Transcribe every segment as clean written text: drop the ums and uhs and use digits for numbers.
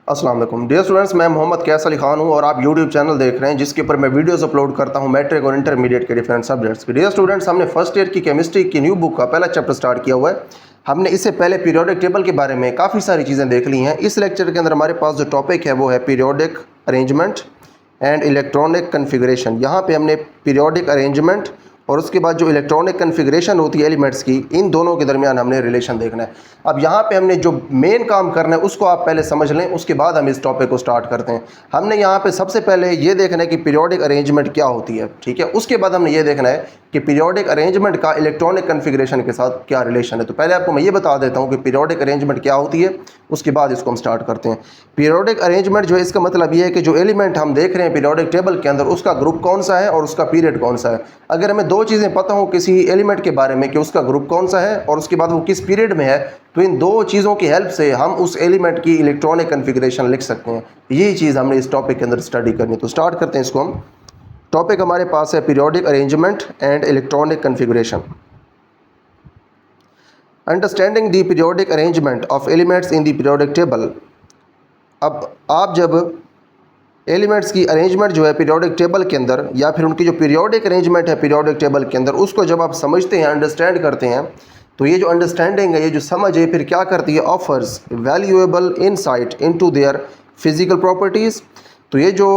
अस्सलाम वालेकुम dear students, मैं मोहम्मद कैस अली खान हूं और आप यूट्यूब चैनल देख रहे हैं जिसके ऊपर मैं वीडियोस अपलोड करता हूं मैट्रिक और इंटरमीडिएट के डिफरेंट सब्जेक्ट्स के। डियर स्टूडेंट्स, हमने फर्स्ट ईयर की केमिस्ट्री की न्यू बुक का पहला चैप्टर स्टार्ट किया हुआ है। हमने इससे पहले पीरियोडिक टेबल के बारे में काफ़ी सारी चीज़ें देख ली हैं। इस लेक्चर के अंदर हमारे पास जो टॉपिक है वो है periodic arrangement and electronic configuration. यहाँ पे हमने पीरियोडिक अरेंजमेंट और उसके बाद जो इलेक्ट्रॉनिक कन्फिग्रेशन होती है एलिमेंट्स की, इन दोनों के दरमियान हमने रिलेशन देखना है। अब यहाँ पे हमने जो मेन काम करना है उसको आप पहले समझ लें, उसके बाद हम इस टॉपिक को स्टार्ट करते हैं। हमने यहाँ पे सबसे पहले ये देखना है कि पीरियोडिक अरेंजमेंट क्या होती है, ठीक है। उसके बाद हमने ये देखना है कि पीरियोडिक अरेंजमेंट का इलेक्ट्रॉनिक कन्फिग्रेशन के साथ क्या रिलेशन है। तो पहले आपको मैं ये बता देता हूँ कि पीरियोडिक अरेंजमेंट क्या होती है, उसके बाद इसको हम स्टार्ट करते हैं। पीरियोडिक अरेंजमेंट जो है, इसका मतलब ये है कि जो एलिमेंट हम देख रहे हैं पीरियोडिक टेबल के अंदर, उसका ग्रुप कौन सा है और उसका पीरियड कौन सा है। अगर हमें दो चीज़ें पता हो किसी एलिमेंट के बारे में कि उसका ग्रुप कौन सा है और उसके बाद वो किस पीरियड में है, तो इन दो चीज़ों की हेल्प से हम उस एलिमेंट की इलेक्ट्रॉनिक कन्फिग्रेशन लिख सकते हैं। यही चीज़ हमने इस टॉपिक के अंदर स्टडी करनी है। तो स्टार्ट करते हैं इसको हम। टॉपिक हमारे पास है periodic arrangement and electronic configuration. Understanding the periodic arrangement of elements in the periodic table. अब आप जब एलिमेंट्स की अरेंजमेंट जो है पीरियोडिक टेबल के अंदर, या फिर उनकी जो पीरियोडिक अरेंजमेंट है पीरियोडिक टेबल के अंदर, उसको जब आप समझते हैं, अंडरस्टैंड करते हैं, तो ये जो अंडरस्टैंडिंग है, ये जो समझ है, फिर क्या करती है, offers valuable insight into their physical properties. तो ये जो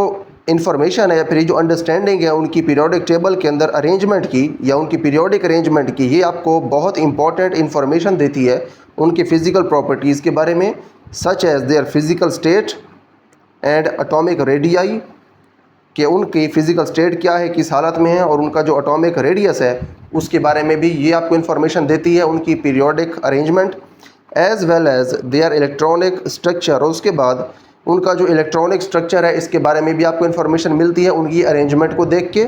इन्फॉर्मेशन है या फिर ये जो अंडरस्टैंडिंग है उनकी पीरियोडिक टेबल के अंदर अरेंजमेंट की या उनकी पीरियोडिक अरेंजमेंट की, ये आपको बहुत इंपॉर्टेंट इन्फॉर्मेशन देती है उनकी फ़िज़िकल प्रॉपर्टीज़ के बारे में, such as their physical state and atomic radii, कि उनकी फ़िज़िकल स्टेट क्या है, किस हालत में है, और उनका जो एटॉमिक रेडियस है उसके बारे में भी ये आपको इन्फॉर्मेशन देती है उनकी periodic arrangement, as well as their electronic structure. और उसके बाद उनका जो इलेक्ट्रॉनिक स्ट्रक्चर है इसके बारे में भी आपको इन्फॉर्मेशन मिलती है उनकी अरेंजमेंट को देख के,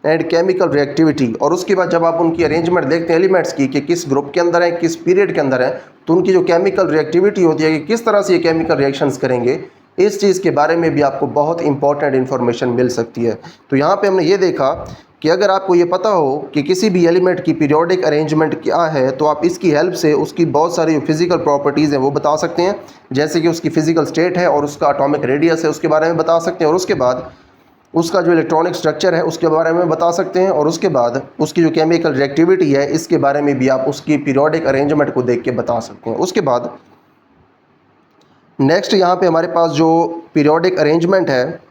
एंड केमिकल रिएक्टिविटी। और उसके बाद जब आप उनकी अरेंजमेंट देखते हैं एलिमेंट्स की कि किस ग्रुप के अंदर है, किस पीरियड के अंदर है, तो उनकी जो केमिकल रिएक्टिविटी होती है कि किस तरह से ये केमिकल रिएक्शंस करेंगे, इस चीज़ के बारे में भी आपको बहुत इंपॉर्टेंट इन्फॉर्मेशन मिल सकती है। तो यहाँ पे हमने ये देखा कि अगर आपको ये पता हो कि किसी भी एलिमेंट की पीरियोडिक अरेंजमेंट क्या है, तो आप इसकी हेल्प से उसकी बहुत सारी जो फिज़िकल प्रॉपर्टीज़ हैं वो बता सकते हैं, जैसे कि उसकी फ़िज़िकल स्टेट है और उसका एटॉमिक रेडियस है उसके बारे में बता सकते हैं, और उसके बाद उसका जो इलेक्ट्रॉनिक स्ट्रक्चर है उसके बारे में बता सकते हैं, और उसके बाद उसकी जो केमिकल रिएक्टिविटी है इसके बारे में भी आप उसकी पीरियोडिक अरेंजमेंट को देख के बता सकते हैं। उसके बाद नेक्स्ट यहाँ पे हमारे पास जो पीरियोडिक अरेंजमेंट है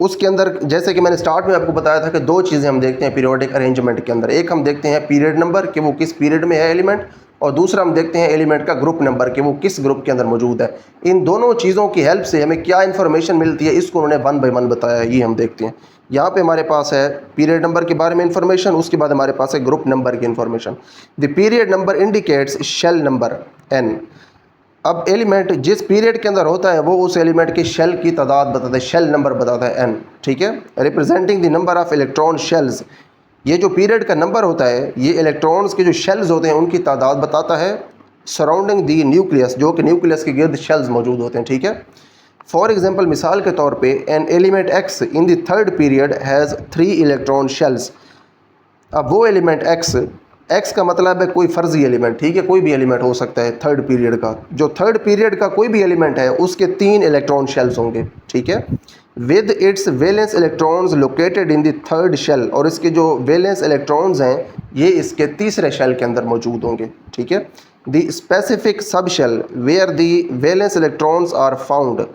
उसके अंदर, जैसे कि मैंने स्टार्ट में आपको बताया था कि दो चीज़ें हम देखते हैं पीरियोडिक अरेंजमेंट के अंदर। एक हम देखते हैं पीरियड नंबर कि वो किस पीरियड में है एलिमेंट, और दूसरा हम देखते हैं एलिमेंट का ग्रुप नंबर कि वो किस ग्रुप के अंदर मौजूद है। इन दोनों चीज़ों की हेल्प से हमें क्या इन्फॉर्मेशन मिलती है इसको उन्होंने वन बाई वन बताया है, ये हम देखते हैं। यहाँ पे हमारे पास है पीरियड नंबर के बारे में इंफॉर्मेशन, उसके बाद हमारे पास है ग्रुप नंबर की information. The period number indicates shell number n। अब एलिमेंट जिस पीरियड के अंदर होता है वो उस एलिमेंट के शेल की तादाद बताता है, शेल नंबर बताता है n, ठीक है। Representing the number of electron shells. ये जो पीरियड का नंबर होता है ये इलेक्ट्रॉन्स के जो शेल्स होते हैं उनकी तादाद बताता है, सराउंडिंग दी न्यूक्लियस, जो कि न्यूक्लियस के गिर्द शेल्स मौजूद होते हैं, ठीक है। फॉर एग्जाम्पल, मिसाल के तौर पे an element x in the third period has 3 electron shells. अब वो एलिमेंट x का मतलब है कोई फर्जी एलिमेंट, ठीक है, कोई भी एलिमेंट हो सकता है थर्ड पीरियड का। जो थर्ड पीरियड का कोई भी एलिमेंट है उसके 3 इलेक्ट्रॉन शेल्स होंगे, ठीक है, with its valence electrons located in the third shell. और इसके जो वैलेंस इलेक्ट्रॉन्स हैं ये इसके तीसरे शेल के अंदर मौजूद होंगे, ठीक है। The specific subshell where the valence electrons are found.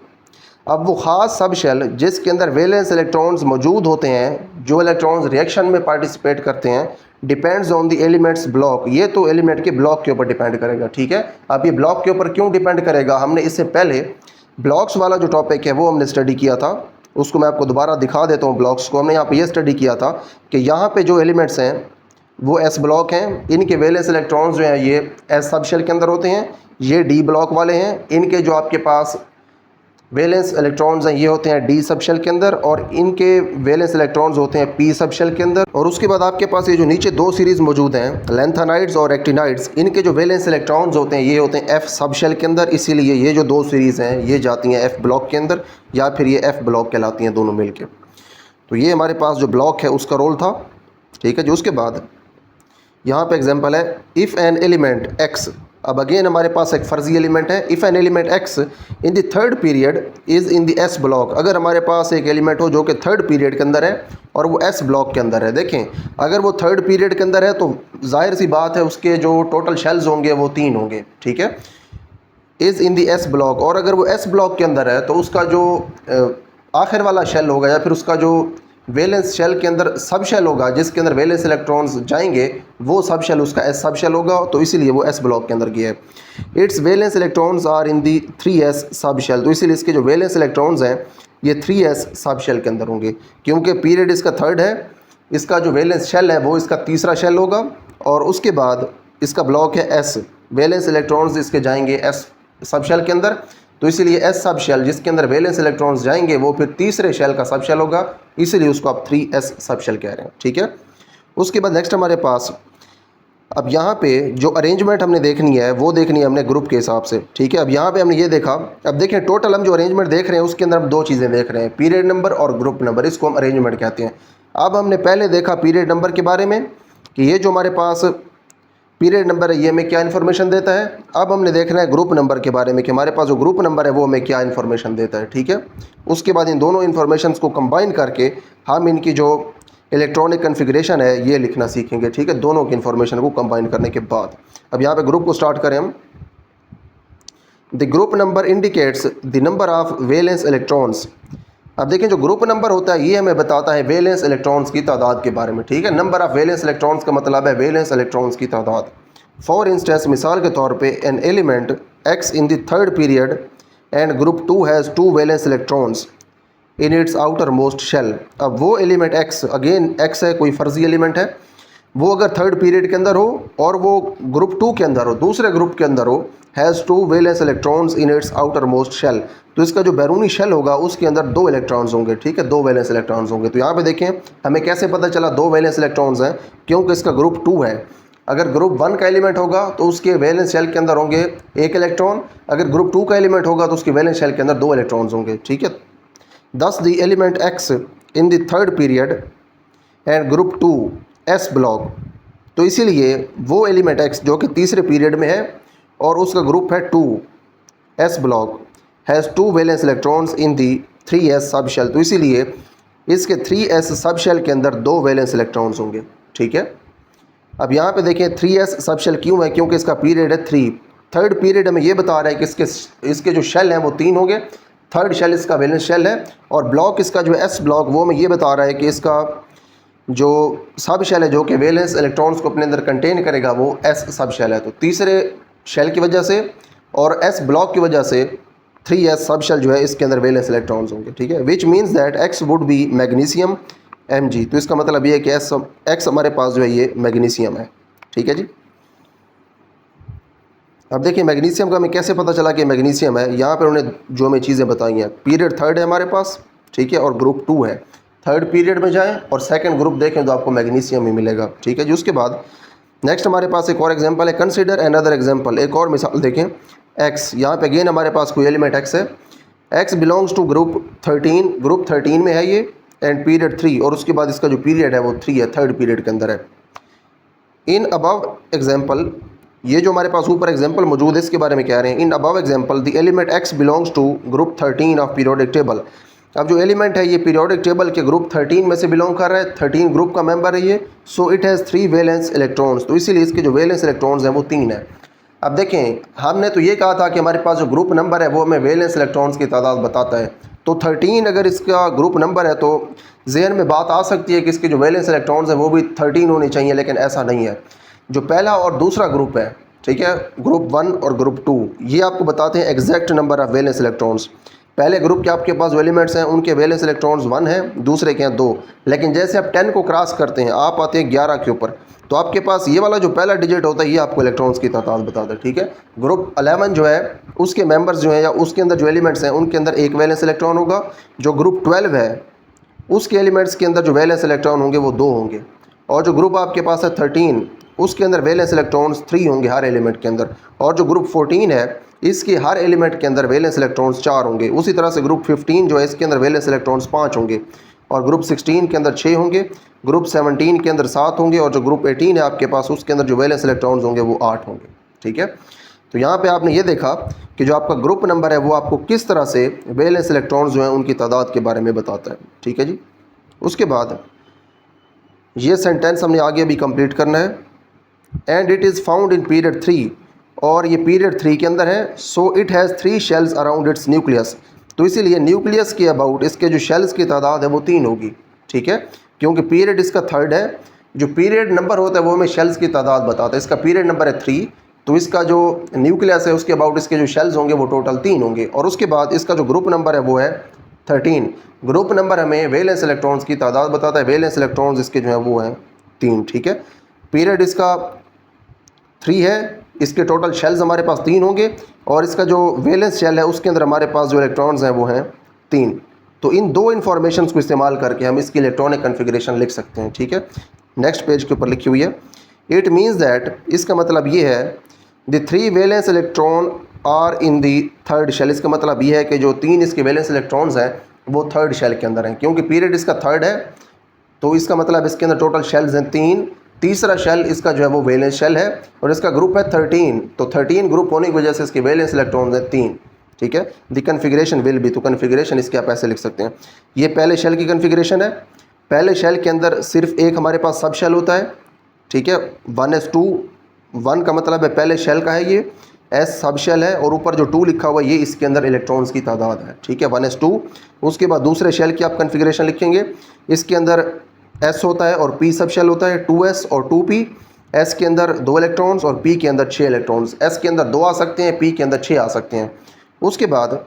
अब वो ख़ास सब शेल जिसके अंदर वैलेंस इलेक्ट्रॉन्स मौजूद होते हैं, जो इलेक्ट्रॉन्स रिएक्शन में पार्टिसिपेट करते हैं, depends on the elements block. ये तो एलिमेंट के ब्लॉक के ऊपर डिपेंड करेगा, ठीक है। अब ये ब्लॉक के ऊपर क्यों डिपेंड करेगा, हमने इससे पहले ब्लॉक्स वाला जो टॉपिक है वो हमने स्टडी किया था, उसको मैं आपको दोबारा दिखा देता हूँ। ब्लॉक्स को हमने यहाँ पे ये स्टडी किया था कि यहाँ पे जो एलिमेंट्स हैं वो एस ब्लॉक हैं, इनके वैलेंस इलेक्ट्रॉन्स जो हैं ये एस सब शेल के अंदर होते हैं। ये डी ब्लॉक वाले हैं, इनके जो आपके पास वैलेंस इलेक्ट्रॉन्स हैं ये होते हैं डी सब शेल के अंदर, और इनके वैलेंस इलेक्ट्रॉन्स होते हैं पी सब शेल के अंदर। और उसके बाद आपके पास ये जो नीचे दो सीरीज़ मौजूद हैं लैंथेनाइड्स और एक्टिनाइड्स, इनके जो वैलेंस इलेक्ट्रॉन्स होते हैं ये होते हैं एफ सब शेल के अंदर। इसीलिए ये जो दो सीरीज़ हैं ये जाती हैं एफ ब्लॉक के अंदर, या फिर ये एफ ब्लॉक कहलाती हैं दोनों मिल के। तो ये हमारे पास जो ब्लॉक है उसका रोल था, ठीक है जी। उसके बाद यहाँ पर एग्जाम्पल है, इफ़ एन एलिमेंट एक्स अब अगेन हमारे पास एक फर्जी एलिमेंट है, if N element X in the third period is in the S block, अगर हमारे पास एक एलिमेंट हो जो कि थर्ड पीरियड के अंदर है और वो एस ब्लॉक के अंदर है। देखें, अगर वो थर्ड पीरियड के अंदर है तो जाहिर सी बात है उसके जो टोटल शेल्स होंगे वो 3 होंगे, ठीक है, is in the S block. और अगर वो एस ब्लॉक के अंदर है तो उसका जो आखिर वाला शेल होगा या फिर उसका जो वैलेंस शेल के अंदर सब शेल होगा जिसके अंदर वैलेंस इलेक्ट्रॉन्स जाएंगे वो सब शेल उसका एस सब शेल होगा, तो इसीलिए वो एस ब्लॉक के अंदर गया है। Its valence electrons are in the 3s सब शेल, तो इसीलिए इसके जो वैलेंस इलेक्ट्रॉन्स हैं ये 3s सब शेल के अंदर होंगे, क्योंकि पीरियड इसका थर्ड है, इसका जो वैलेंस शेल है वो इसका तीसरा शेल होगा और उसके बाद इसका ब्लॉक है एस, वैलेंस इलेक्ट्रॉन्स इसके जाएंगे एस सब शेल के अंदर, तो इसीलिए एस सब शेल जिसके अंदर वैलेंस इलेक्ट्रॉन्स जाएंगे वो फिर तीसरे शेल का सब शेल होगा, इसीलिए उसको आप 3s सब शेल कह रहे हैं, ठीक है। उसके बाद नेक्स्ट हमारे पास अब यहाँ पे जो अरेंजमेंट हमने देखनी है वो देखनी है हमने ग्रुप के हिसाब से, ठीक है। अब यहाँ पे हमने ये देखा, अब देखें टोटल हम जो अरेंजमेंट देख रहे हैं उसके अंदर हम 2 चीज़ें देख रहे हैं, पीरियड नंबर और ग्रुप नंबर, इसको हम अरेंजमेंट कहते हैं। अब हमने पहले देखा पीरियड नंबर के बारे में कि ये जो हमारे पास पीरियड नंबर है ये हमें क्या इन्फॉर्मेशन देता है। अब हमने देखना है ग्रुप नंबर के बारे में कि हमारे पास जो ग्रुप नंबर है वो हमें क्या इन्फॉर्मेशन देता है, ठीक है। उसके बाद इन दोनों इन्फॉर्मेशन को कंबाइन करके हम इनकी जो इलेक्ट्रॉनिक कन्फिग्रेशन है ये लिखना सीखेंगे, ठीक है, दोनों की इन्फॉर्मेशन को कंबाइन करने के बाद। अब यहाँ पे ग्रुप को स्टार्ट करें हम। The group number indicates the number of valence electrons. अब देखें जो ग्रुप नंबर होता है ये हमें बताता है वैलेंस इलेक्ट्रॉन्स की तादाद के बारे में, ठीक है। नंबर ऑफ वैलेंस इलेक्ट्रॉन्स का मतलब है वैलेंस इलेक्ट्रॉन्स की तादाद। फॉर इंस्टेंस, मिसाल के तौर पे an element X in the third period and group 2 has 2 valence electrons in its outer most shell. अब वो एलिमेंट एक्स, अगेन एक्स है कोई फर्जी एलिमेंट है, वो अगर थर्ड पीरियड के अंदर हो और वो ग्रुप 2 के अंदर हो, दूसरे ग्रुप के अंदर हो, has 2 valence electrons in its outer most shell, तो इसका जो बैरूनी शेल होगा उसके अंदर 2 इलेक्ट्रॉन्स होंगे, ठीक है, 2 वैलेंस इलेक्ट्रॉन्स होंगे। तो यहाँ पे देखें हमें कैसे पता चला 2 वैलेंस इलेक्ट्रॉन्स हैं, क्योंकि इसका ग्रुप 2 है। अगर ग्रुप 1 का एलिमेंट होगा तो उसके वैलेंस शेल के अंदर होंगे 1 इलेक्ट्रॉन, अगर ग्रुप 2 का एलिमेंट होगा तो उसके वैलेंस शेल के अंदर 2 इलेक्ट्रॉन्स होंगे, ठीक है। Thus the element X in the third period and group 2 S block, तो इसीलिए वो एलिमेंट X जो कि तीसरे पीरियड में है और उसका ग्रुप है 2 S block has 2 valence electrons in the 3s सब शेल, तो इसीलिए इसके 3s सब शेल के अंदर 2 वैलेंस इलेक्ट्रॉन्स होंगे, ठीक है। अब यहाँ पे देखें 3s सब शेल क्यों है, क्योंकि इसका पीरियड है 3, थर्ड पीरियड हमें ये बता रहा है कि इसके जो शेल हैं वो 3 होंगे, थर्ड शेल इसका वैलेंस शेल है, और ब्लॉक इसका जो एस ब्लॉक वो हमें ये बता रहा है कि इसका जो सब शेल है जो कि वैलेंस इलेक्ट्रॉन्स को अपने अंदर कंटेन करेगा वो एस सब शेल है। तो तीसरे शेल की वजह से और एस ब्लॉक की वजह से 3s सब शेल जो है इसके अंदर वैलेंस इलेक्ट्रॉन्स होंगे, ठीक है। Which means that x would be magnesium Mg, तो इसका मतलब ये है कि एक्स हमारे पास जो है ये मैग्नीशियम है, ठीक है जी। अब देखिए मैग्नीशियम का हमें कैसे पता चला कि मैग्नीशियम है, यहाँ पर उन्होंने जो हमें चीज़ें बताई हैं, पीरियड थर्ड है हमारे पास, ठीक है, और ग्रुप 2 है, थर्ड पीरियड में जाएं और सेकंड ग्रुप देखें तो आपको मैग्नीशियम ही मिलेगा, ठीक है जी। उसके बाद नेक्स्ट हमारे पास एक और एग्जांपल है, कंसीडर अनदर एग्जांपल, एक और मिसाल देखें। एक्स, यहाँ पे अगेन हमारे पास कोई एलिमेंट एक्स है, X belongs to group 13, group 13 में है ये, एंड पीरियड 3, और उसके बाद इसका जो पीरियड है वो 3 है, थर्ड पीरियड के अंदर है। इन अबव एग्जाम्पल, ये जो हमारे पास ऊपर एग्जांपल मौजूद है इसके बारे में कह रहे हैं, in above example the element X belongs to group 13 of periodic table. अब जो एलिमेंट है ये पीरियोडिक टेबल के ग्रुप 13 में से बिलोंग कर रहा है, 13 ग्रुप का मेंबर है ये, so it has 3 valence electrons, तो इसीलिए इसके जो वैलेंस इलेक्ट्रॉन्स हैं वो 3 है। अब देखें हमने तो ये कहा था कि हमारे पास जो ग्रुप नंबर है वो हमें वैलेंस इलेक्ट्रॉन्स की तादाद बताता है, तो 13 अगर इसका ग्रुप नंबर है तो जहन में बात आ सकती है कि इसके जो वैलेंस इलेक्ट्रॉन्स हैं वो भी 13 होने चाहिए, लेकिन ऐसा नहीं है। जो पहला और दूसरा ग्रुप है, ठीक है, ग्रुप 1 और ग्रुप 2, ये आपको बताते हैं exact number of valence electrons. पहले ग्रुप के आपके पास जो एलिमेंट्स हैं उनके वैलेंस इलेक्ट्रॉन्स 1 हैं, दूसरे के हैं 2, लेकिन जैसे आप 10 को क्रॉस करते हैं आप आते हैं 11 के ऊपर, तो आपके पास ये वाला जो पहला डिजिट होता है ये आपको इलेक्ट्रॉन्स की तादाद बताता है, ठीक है। ग्रुप 11 जो है उसके मेंबर्स जो हैं या उसके अंदर जो एलिमेंट्स हैं उनके अंदर एक वैलेंस इलेक्ट्रॉन होगा, जो ग्रुप 12 है उसके एलिमेंट्स के अंदर जो वैलेंस इलेक्ट्रॉन होंगे वो 2 होंगे, और जो ग्रुप आपके पास है 13 उसके अंदर वैलेंस इलेक्ट्रॉन्स 3 होंगे हर एलिमेंट के अंदर, और जो ग्रुप 14 है इसके हर एलिमेंट के अंदर वैलेंस इलेक्ट्रॉन्स 4 होंगे। उसी तरह से ग्रुप 15 जो है इसके अंदर वैलेंस इलेक्ट्रॉन्स 5 होंगे, और ग्रुप 16 के अंदर 6 होंगे, ग्रुप 17 के अंदर 7 होंगे, और जो ग्रुप 18 है आपके पास उसके अंदर जो वैलेंस इलेक्ट्रॉन्स होंगे वो 8 होंगे, ठीक है। तो यहाँ पे आपने ये देखा कि जो आपका ग्रुप नंबर है वो आपको किस तरह से वैलेंस इलेक्ट्रॉन्स जो हैं उनकी तादाद के बारे में बताता है। ठीक है जी। उसके बाद ये सेंटेंस हमने आगे भी कंप्लीट करना है। And it is found in period 3, और ये पीरियड 3 के अंदर है। So it has 3 shells around its nucleus, तो इसीलिए न्यूक्लियस के अबाउट इसके जो शेल्स की तादाद है वो 3 होगी। ठीक है, क्योंकि पीरियड इसका 3rd है। जो पीरियड नंबर होता है वो हमें शेल्स की तादाद बताता है। इसका पीरियड नंबर है 3, तो इसका जो न्यूक्लियस है उसके अबाउट इसके जो शेल्स होंगे वो टोटल 3 होंगे। और उसके बाद इसका जो ग्रुप नंबर है वो है 13। ग्रुप नंबर हमें वैलेंस इलेक्ट्रॉन्स की तादाद बताता है। वैलेंस इलेक्ट्रॉन्स इसके जो है वो हैं 3। ठीक है, पीरियड इसका 3 है, इसके टोटल शेल्स हमारे पास 3 होंगे, और इसका जो वैलेंस शेल है उसके अंदर हमारे पास जो इलेक्ट्रॉन्स हैं वो हैं 3। तो इन दो इन्फॉर्मेशन को इस्तेमाल करके हम इसकी इलेक्ट्रॉनिक कन्फिग्रेशन लिख सकते हैं। ठीक है, नेक्स्ट पेज के ऊपर लिखी हुई है, इट मीन्स दैट, इसका मतलब ये है, the 3 valence electron are in the 3rd shell. इसका मतलब ये है कि जो 3 इसके वैलेंस इलेक्ट्रॉन्स हैं वो 3rd शेल के अंदर हैं, क्योंकि पीरियड इसका 3rd है, तो इसका मतलब इसके अंदर टोटल शेल्स हैं 3। तीसरा शेल इसका जो है वो वैलेंस शेल है, और इसका ग्रुप है 13, तो 13 ग्रुप होने की वजह से इसके वैलेंस इलेक्ट्रॉन्स हैं 3। ठीक है, द कन्फिग्रेशन विल बी, तो कन्फिग्रेशन इसके आप ऐसे लिख सकते हैं। ये पहले शेल की कन्फिग्रेशन है। पहले शेल के अंदर सिर्फ एक हमारे पास सब शेल होता है। ठीक है, 1s2, 1 का मतलब है पहले शेल का है, ये S सब शेल है, और ऊपर जो 2 लिखा हुआ है ये इसके अंदर इलेक्ट्रॉन्स की तादाद है। ठीक है, 1s2। उसके बाद दूसरे शेल की आप कन्फिग्रेशन लिखेंगे, इसके अंदर S होता है और P सब शेल होता है, 2s और 2p। S के अंदर 2 इलेक्ट्रॉन्स और P के अंदर 6 इलेक्ट्रॉन्स। S के अंदर 2 आ सकते हैं, P के अंदर 6 आ सकते हैं। उसके बाद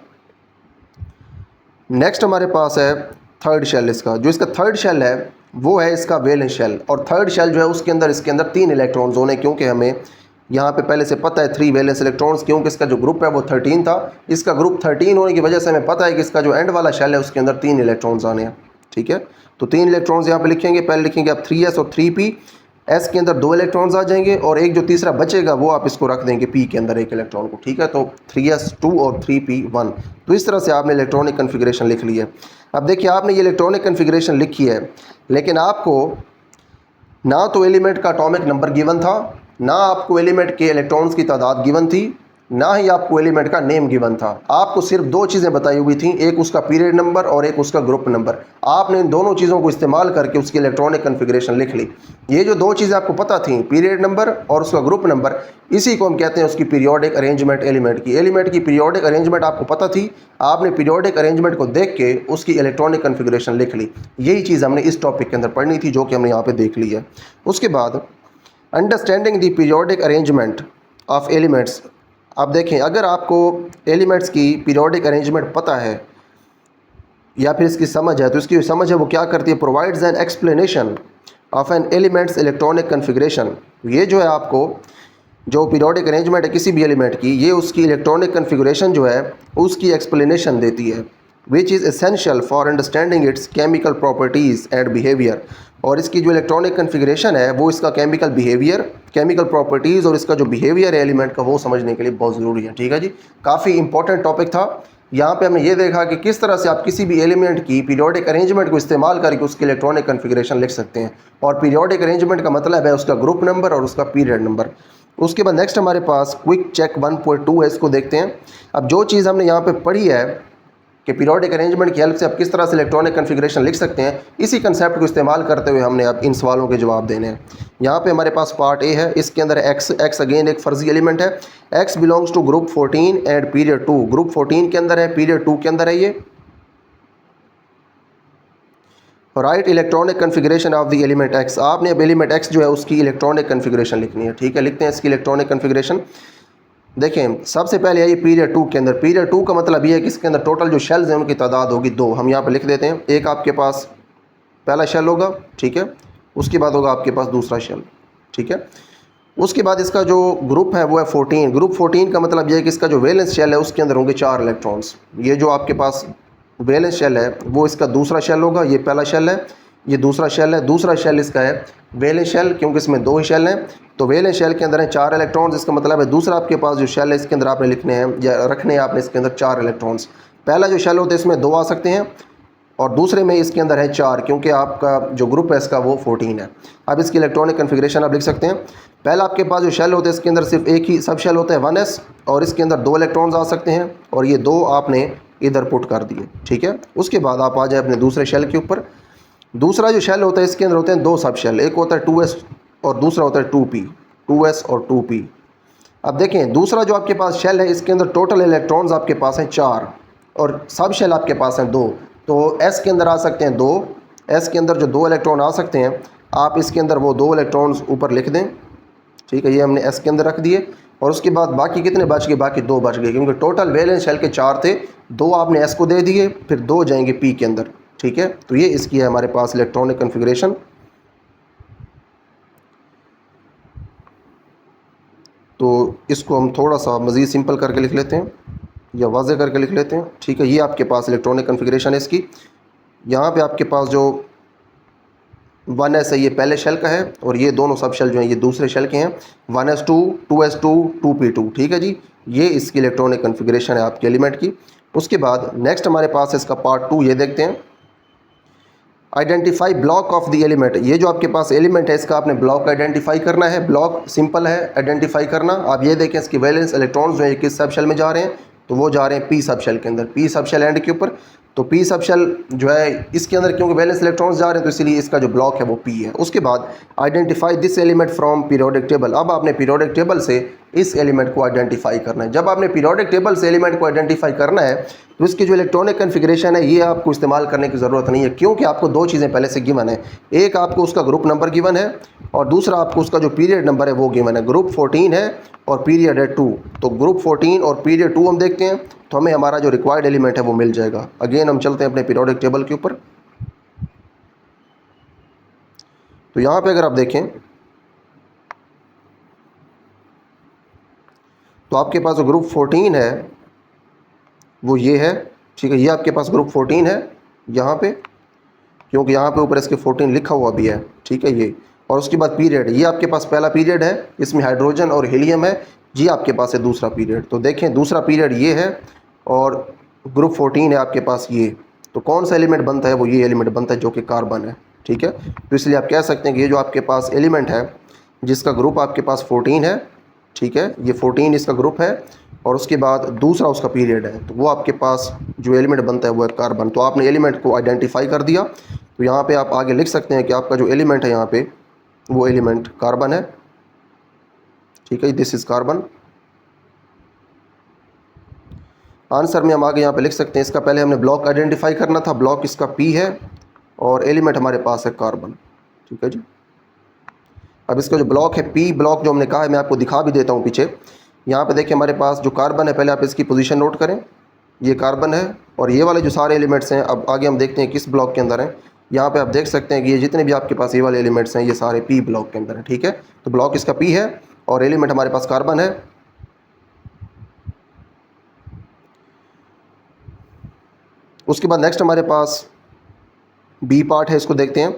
नेक्स्ट हमारे पास है 3rd शेल। इसका जो इसका 3rd शेल है वो है इसका वैलेंस शेल, और 3rd शेल जो है उसके अंदर इसके अंदर 3 इलेक्ट्रॉन्स होने, क्योंकि हमें यहाँ पे पहले से पता है 3 वैलेंस इलेक्ट्रॉन्स, क्योंकि इसका जो ग्रुप है वो 13 था। इसका ग्रुप 13 होने की वजह से हमें पता है कि इसका जो एंड वाला शेल है उसके अंदर 3 इलेक्ट्रॉन्स आने हैं। ठीक है, तो 3 इलेक्ट्रॉन्स यहाँ पे लिखेंगे। पहले लिखेंगे आप 3s और 3p। S के अंदर 2 इलेक्ट्रॉन्स आ जाएंगे, और एक जो तीसरा बचेगा वो आप इसको रख देंगे P के अंदर एक इलेक्ट्रॉन को। ठीक है, तो 3s2 और 3p1। तो इस तरह से आपने इलेक्ट्रॉनिक कन्फिग्रेशन लिख ली है। अब देखिए, आपने ये इलेक्ट्रॉनिक कन्फिग्रेशन लिखी है, लेकिन आपको ना तो एलिमेंट का एटॉमिक नंबर गिवन था, ना आपको एलिमेंट के इलेक्ट्रॉन्स की तादाद गिवन थी, ना ही आपको एलिमेंट का नेम गिवन था। आपको सिर्फ 2 चीज़ें बताई हुई थी, एक उसका पीरियड नंबर और एक उसका ग्रुप नंबर। आपने इन दोनों चीज़ों को इस्तेमाल करके उसकी इलेक्ट्रॉनिक कन्फिग्रेशन लिख ली। ये जो 2 चीज़ें आपको पता थी, पीरियड नंबर और उसका ग्रुप नंबर, इसी को हम कहते हैं उसकी पीरियोडिक अरेंजमेंट एलिमेंट की। एलिमेंट की पीरियोडिक अरेंजमेंट आपको पता थी, आपने पीरियोडिक अरेंजमेंट को देख के उसकी इलेक्ट्रॉनिक कन्फिग्रेशन लिख ली। यही चीज़ हमने इस टॉपिक के अंदर पढ़नी थी, जो कि हमने यहाँ पर देख ली है। उसके बाद understanding the periodic arrangement of elements. अब देखें, अगर आपको एलिमेंट्स की पीरियोडिक अरेंजमेंट पता है या फिर इसकी समझ है, तो इसकी जो समझ है वो क्या करती है, provides an explanation of an element's electronic configuration. ये जो है आपको जो पीरियोडिक अरेंजमेंट है किसी भी एलिमेंट की, ये उसकी इलेक्ट्रॉनिक कन्फिग्रेशन जो है उसकी एक्सप्लेनेशन देती है, which is essential for understanding its chemical properties and behaviour. और इसकी जो इलेक्ट्रॉनिक कन्फिग्रेशन है वो इसका केमिकल बिहेवियर, केमिकल प्रॉपर्टीज़ और इसका जो बिहेवियर है एलिमेंट का, वो समझने के लिए बहुत ज़रूरी है। ठीक है जी, काफ़ी इंपॉर्टेंट टॉपिक था। यहाँ पे हमने ये देखा कि किस तरह से आप किसी भी एलिमेंट की पीरियोडिक अरेंजमेंट को इस्तेमाल करके उसकी इलेक्ट्रॉनिक कन्फिग्रेशन लिख सकते हैं, और पीरियोडिक अरेंजमेंट का मतलब है उसका ग्रुप नंबर और उसका पीरियड नंबर। उसके बाद नेक्स्ट हमारे पास क्विक चेक 1.2 है, इसको देखते हैं। अब जो चीज़ हमने यहाँ पे पढ़ी है कि पीरियोडिक अरेंजमेंट की हेल्प से आप किस तरह से इलेक्ट्रॉनिक कन्फिग्रेशन लिख सकते हैं, इसी कंसेप्ट को इस्तेमाल करते हुए हमने अब इन सवालों के जवाब देने हैं। यहाँ पे हमारे पास पार्ट ए है, इसके अंदर x अगेन एक फर्जी एलिमेंट है। x belongs to group 14 and period 2। Group 14 के अंदर है, पीरियड 2 के अंदर है ये। Right electronic configuration of the element x। आपने अब एलिमेंट x जो है उसकी इलेक्ट्रॉनिक कन्फिग्रेशन लिखनी है। ठीक है, लिखते हैं इसकी इलेक्ट्रॉनिक कन्फिग्रेशन। देखें, सबसे पहले है ये पीरियड 2 के अंदर। पीरियड 2 का मतलब ये है कि इसके अंदर टोटल जो शेल्स हैं उनकी तादाद होगी 2। हम यहाँ पे लिख देते हैं, एक आपके पास पहला शेल होगा, ठीक है, उसके बाद होगा आपके पास दूसरा शेल। ठीक है, उसके बाद इसका जो ग्रुप है वो है 14। ग्रुप 14 का मतलब ये है कि इसका जो वैलेंस शेल है उसके अंदर होंगे 4 इलेक्ट्रॉन्स। ये जो आपके पास वैलेंस शेल है वो इसका दूसरा शेल होगा, ये पहला शेल है, ये दूसरा शेल है। दूसरा शेल इसका है वैलेंस शेल, क्योंकि इसमें 2 ही शेल हैं, तो वैलेंस शेल के अंदर है 4 इलेक्ट्रॉन्स। इसका मतलब है दूसरा आपके पास जो शेल है इसके अंदर आपने लिखने हैं या रखने हैं आपने इसके अंदर 4 इलेक्ट्रॉन्स। पहला जो शेल होता है इसमें 2 आ सकते हैं, और दूसरे में इसके अंदर है 4, क्योंकि आपका जो ग्रुप है इसका वो 14 है। अब इसकी इलेक्ट्रॉनिक कन्फिग्रेशन आप लिख सकते हैं। पहला आपके पास जो शेल होता है इसके अंदर सिर्फ एक ही सब शेल होता है 1s, और इसके अंदर 2 इलेक्ट्रॉन्स आ सकते हैं, और ये 2 आपने इधर पुट कर दिए, ठीक है। उसके बाद आप आ जाए अपने दूसरे शेल के ऊपर। दूसरा जो शेल होता है इसके अंदर होते हैं 2 सब शेल, एक होता है 2s और दूसरा होता है 2p, 2s और 2p। अब देखें दूसरा जो आपके पास शेल है इसके अंदर टोटल इलेक्ट्रॉन्स आपके पास हैं 4 और सब शेल आपके पास हैं 2, तो s के अंदर आ सकते हैं 2, s के अंदर जो 2 इलेक्ट्रॉन आ सकते हैं आप इसके अंदर वो 2 इलेक्ट्रॉन्स ऊपर लिख दें, ठीक है। ये हमने s के अंदर रख दिए, और उसके बाद बाकी कितने बच गए, बाकी 2 बच गए, क्योंकि टोटल वैलेंस शेल के 4 थे, 2 आपने s को दे दिए, फिर 2 जाएंगे p के अंदर, ठीक है। तो ये इसकी है हमारे पास इलेक्ट्रॉनिक कन्फिग्रेशन। तो इसको हम थोड़ा सा मज़ीद सिंपल करके लिख लेते हैं या वाज़े करके लिख लेते हैं, ठीक है। ये आपके पास इलेक्ट्रॉनिक कन्फिग्रेशन है इसकी। यहाँ पे आपके पास जो 1s है ये पहले शेल का है, और ये दोनों सब शेल जो हैं ये दूसरे शेल के हैं, 1s2, 2s2, 2p2, ठीक है जी। ये इसकी इलेक्ट्रॉनिक कन्फिग्रेशन है आपके एलिमेंट की। उसके बाद नेक्स्ट हमारे पास इसका पार्ट 2 ये देखते हैं, identify block of the element. ये जो आपके पास एलिमेंट है इसका आपने ब्लॉक आइडेंटिफाई करना है। ब्लॉक सिंपल है आइडेंटिफाई करना। आप ये देखें इसकी वैलेंस इलेक्ट्रॉन्स जो है किस सब शेल में जा रहे हैं, तो वो जा रहे हैं p सब शेल के अंदर, p सब शेल एंड के ऊपर। तो p सब शेल जो है इसके अंदर क्योंकि वैलेंस इलेक्ट्रॉन्स जा रहे हैं तो इसलिए इसका जो ब्लॉक है वो p है। उसके बाद identify this element from periodic table. अब आपने पीरियोडिक टेबल से इस एलिमेंट को आइडेंटिफाई करना है। जब आपने पीरियोडिक टेबल से एलिमेंट को आइडेंटिफाई करना है तो इसकी जो इलेक्ट्रॉनिक कन्फिग्रेशन है ये आपको इस्तेमाल करने की ज़रूरत नहीं है, क्योंकि आपको 2 चीज़ें पहले से गिवन है। एक आपको उसका ग्रुप नंबर गिवन है, और दूसरा आपको उसका जो पीरियड नंबर है वो गिवन है। ग्रुप 14 है और पीरियड है 2, तो ग्रुप 14 और पीरियड 2 हम देखते हैं तो हमें हमारा जो रिक्वायर्ड एलिमेंट है वो मिल जाएगा। अगेन हम चलते हैं अपने पीरियोडिक टेबल के ऊपर। तो यहाँ पे अगर आप देखें तो आपके पास जो ग्रुप 14 है वो ये है, ठीक है। ये आपके पास ग्रुप 14 है यहाँ पे, क्योंकि यहाँ पे ऊपर इसके 14 लिखा हुआ भी है, ठीक है ये। और उसके बाद पीरियड, ये आपके पास पहला पीरियड है, इसमें हाइड्रोजन और हीलियम है, ये आपके पास है दूसरा पीरियड। तो देखें दूसरा पीरियड ये है और ग्रुप 14 है आपके पास ये, तो कौन सा एलिमेंट बनता है, वो ये एलिमेंट बनता है जो कि कार्बन है, ठीक है। तो इसलिए आप कह सकते हैं कि ये जो आपके पास एलिमेंट है जिसका ग्रुप आपके पास 14 है, ठीक है, ये 14 इसका ग्रुप है, और उसके बाद दूसरा उसका पीरियड है, तो वो आपके पास जो एलिमेंट बनता है वो है कार्बन। तो आपने एलिमेंट को आइडेंटिफाई कर दिया, तो यहाँ पे आप आगे लिख सकते हैं कि आपका जो एलिमेंट है यहाँ पे वो एलिमेंट कार्बन है, ठीक है, दिस इज़ कार्बन। आंसर में हम आगे यहाँ पे लिख सकते हैं, इसका पहले हमने ब्लॉक आइडेंटिफाई करना था, ब्लॉक इसका P है और एलिमेंट हमारे पास है कार्बन, ठीक है जी। अब इसका जो ब्लॉक है P ब्लॉक जो हमने कहा है मैं आपको दिखा भी देता हूँ पीछे। यहाँ पे देखिए हमारे पास जो कार्बन है, पहले आप इसकी पोजीशन नोट करें, ये कार्बन है, और ये वाले जो सारे एलिमेंट्स हैं अब आगे हम देखते हैं किस ब्लॉक के अंदर हैं। यहाँ पे आप देख सकते हैं कि ये जितने भी आपके पास ये वाले एलिमेंट्स हैं ये सारे P ब्लॉक के अंदर हैं, ठीक है। तो ब्लॉक इसका P है और एलिमेंट हमारे पास कार्बन है। उसके बाद नेक्स्ट हमारे पास B पार्ट है, इसको देखते हैं।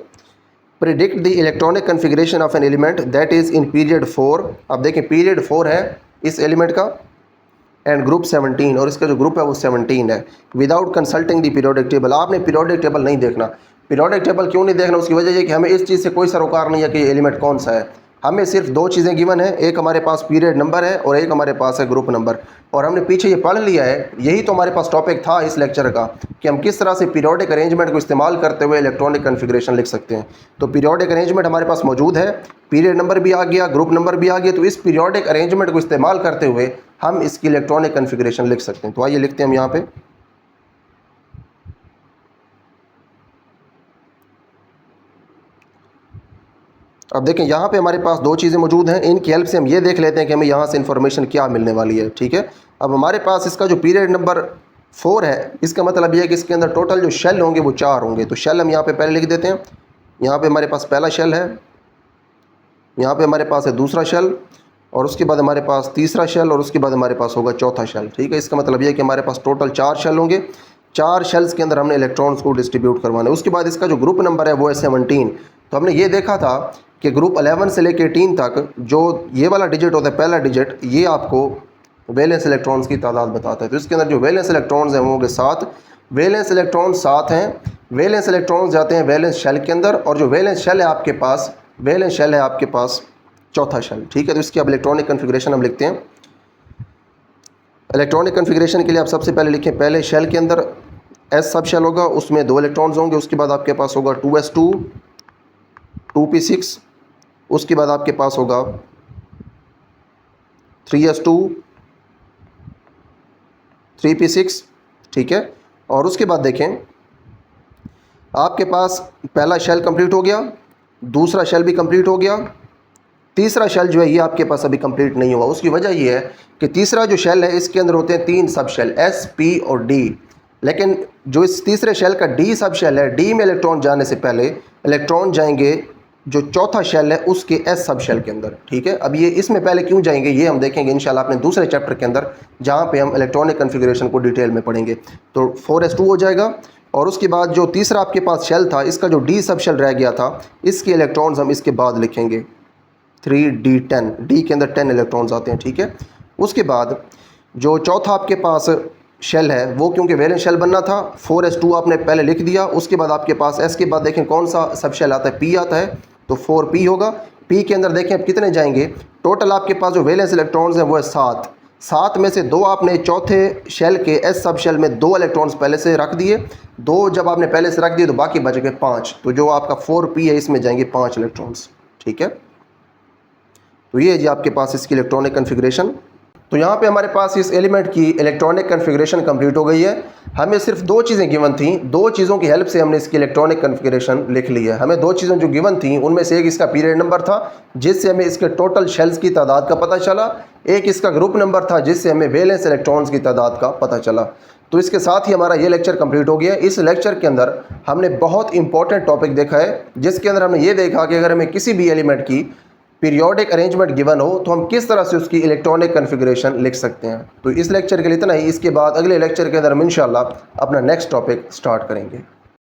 Predict the electronic configuration of an element that is in period 4। अब देखें पीरियड 4 है इस एलिमेंट का, एंड ग्रुप 17, और इसका जो ग्रुप है वो 17 है, without consulting the periodic table. आपने पीरियोडिक टेबल नहीं देखना। पीरियोडिक टेबल क्यों नहीं देखना, उसकी वजह ये कि हमें इस चीज़ से कोई सरोकार नहीं है कि ये एलिमेंट कौन सा है। हमें सिर्फ 2 चीज़ें गिवन है, एक हमारे पास पीरियड नंबर है और एक हमारे पास है ग्रुप नंबर, और हमने पीछे ये पढ़ लिया है। यही तो हमारे पास टॉपिक था इस लेक्चर का कि हम किस तरह से पीरियोडिक अरेंजमेंट को इस्तेमाल करते हुए इलेक्ट्रॉनिक कन्फिग्रेशन लिख सकते हैं। तो पीरियोडिक अरेंजमेंट हमारे पास मौजूद है, पीरियड नंबर भी आ गया, ग्रुप नंबर भी आ गया। तो इस पीरियोडिक अरेंजमेंट को इस्तेमाल करते हुए हम इसकी इलेक्ट्रॉनिक कन्फिग्रेशन लिख सकते हैं। तो आइए लिखते हैं हम यहाँ पे। अब देखें यहाँ पे हमारे पास 2 चीज़ें मौजूद हैं, इनकी हेल्प से हम ये देख लेते हैं कि हमें यहाँ से इन्फॉर्मेशन क्या मिलने वाली है, ठीक है। अब हमारे पास इसका जो पीरियड नंबर 4 है, इसका मतलब ये है कि इसके अंदर टोटल जो शेल होंगे वो 4 होंगे। तो शेल हम यहाँ पे पहले लिख देते हैं। यहाँ पे हमारे पास पहला शेल है, यहाँ पे हमारे पास है दूसरा शेल, और उसके बाद हमारे पास तीसरा शेल, और उसके बाद हमारे पास होगा चौथा शेल, ठीक है। इसका मतलब ये है कि हमारे पास टोटल 4 शेल होंगे। 4 शेल्स के अंदर हमने इलेक्ट्रॉन्स को डिस्ट्रीब्यूट करवाना है। उसके बाद इसका जो ग्रुप नंबर है वो है 17। तो हमने ये देखा था कि ग्रुप 11 से लेकर 18 तक जो ये वाला डिजिट होता है, पहला डिजिट, ये आपको वैलेंस इलेक्ट्रॉन्स की तादाद बताता है। तो इसके अंदर जो वैलेंस इलेक्ट्रॉन्स हैं वो होंगे 7। वैलेंस इलेक्ट्रॉन 7 हैं, वैलेंस इलेक्ट्रॉन्स जाते हैं वैलेंस शेल के अंदर, और जो वैलेंस शेल है आपके पास, वैलेंस शेल है आपके पास चौथा शेल, ठीक है। तो इसकी अब इलेक्ट्रॉनिक कन्फिग्रेशन हम लिखते हैं। इलेक्ट्रॉनिक कन्फिग्रेशन के लिए आप सबसे पहले लिखें, पहले शेल के अंदर एस सब शेल होगा, उसमें 2 इलेक्ट्रॉन्स होंगे, उसके बाद आपके पास होगा 2s2 2p6, उसके बाद आपके पास होगा 3s2 3p6, ठीक है। और उसके बाद देखें आपके पास पहला शेल कंप्लीट हो गया, दूसरा शेल भी कंप्लीट हो गया, तीसरा शेल जो है ये आपके पास अभी कंप्लीट नहीं हुआ। उसकी वजह ये है कि तीसरा जो शेल है इसके अंदर होते हैं 3 सब शेल S, P और D, लेकिन जो इस तीसरे शेल का D सब शेल है, D में इलेक्ट्रॉन जाने से पहले इलेक्ट्रॉन जाएंगे जो चौथा शेल है उसके S सब शेल के अंदर, ठीक है। अब ये इसमें पहले क्यों जाएंगे ये हम देखेंगे इंशाल्लाह अपने दूसरे चैप्टर के अंदर, जहाँ पे हम इलेक्ट्रॉनिक कन्फिग्रेशन को डिटेल में पढ़ेंगे। तो 4s2 हो जाएगा, और उसके बाद जो तीसरा आपके पास शेल था इसका जो D सब शेल रह गया था, इसके इलेक्ट्रॉन्स हम इसके बाद लिखेंगे 3d10, D के अंदर 10 इलेक्ट्रॉन्स आते हैं, ठीक है। उसके बाद जो चौथा आपके पास शेल है वो क्योंकि वैलेंस शेल बनना था, 4s2 आपने पहले लिख दिया, उसके बाद आपके पास S के बाद देखें कौन सा सब शेल आता है, P आता है, तो 4p होगा। P के अंदर देखें अब कितने जाएंगे, टोटल आपके पास जो वैलेंस इलेक्ट्रॉन्स हैं वो है 7 में से 2 आपने चौथे शेल के S सब शेल में 2 इलेक्ट्रॉन्स पहले से रख दिए, 2 जब आपने पहले से रख दिए तो बाकी बच गए 5, तो जो आपका 4p है इसमें जाएंगे 5 इलेक्ट्रॉन्स, ठीक है। तो ये जी आपके पास इसकी इलेक्ट्रॉनिक कन्फिग्रेशन। तो यहाँ पे हमारे पास इस एलिमेंट की इलेक्ट्रॉनिक कन्फिग्रेशन कंप्लीट हो गई है। हमें सिर्फ 2 चीज़ें गिवन थी, 2 चीज़ों की हेल्प से हमने इसकी इलेक्ट्रॉनिक कन्फिग्रेशन लिख ली है। हमें 2 चीज़ें जो गिवन थी उनमें से एक इसका पीरियड नंबर था जिससे हमें इसके टोटल शेल्स की तादाद का पता चला, एक इसका ग्रुप नंबर था जिससे हमें वैलेंस इलेक्ट्रॉन्स की तादाद का पता चला। तो इसके साथ ही हमारा ये लेक्चर कंप्लीट हो गया। इस लेक्चर के अंदर हमने बहुत इंपॉर्टेंट टॉपिक देखा है, जिसके अंदर हमने ये देखा कि अगर हमें किसी भी एलिमेंट की पीरियोडिक अरेंजमेंट गिवन हो तो हम किस तरह से उसकी इलेक्ट्रॉनिक कन्फिग्रेशन लिख सकते हैं। तो इस लेक्चर के लिए इतना ही। इसके बाद अगले लेक्चर के अंदर हम इंशाल्लाह अपना नेक्स्ट टॉपिक स्टार्ट करेंगे।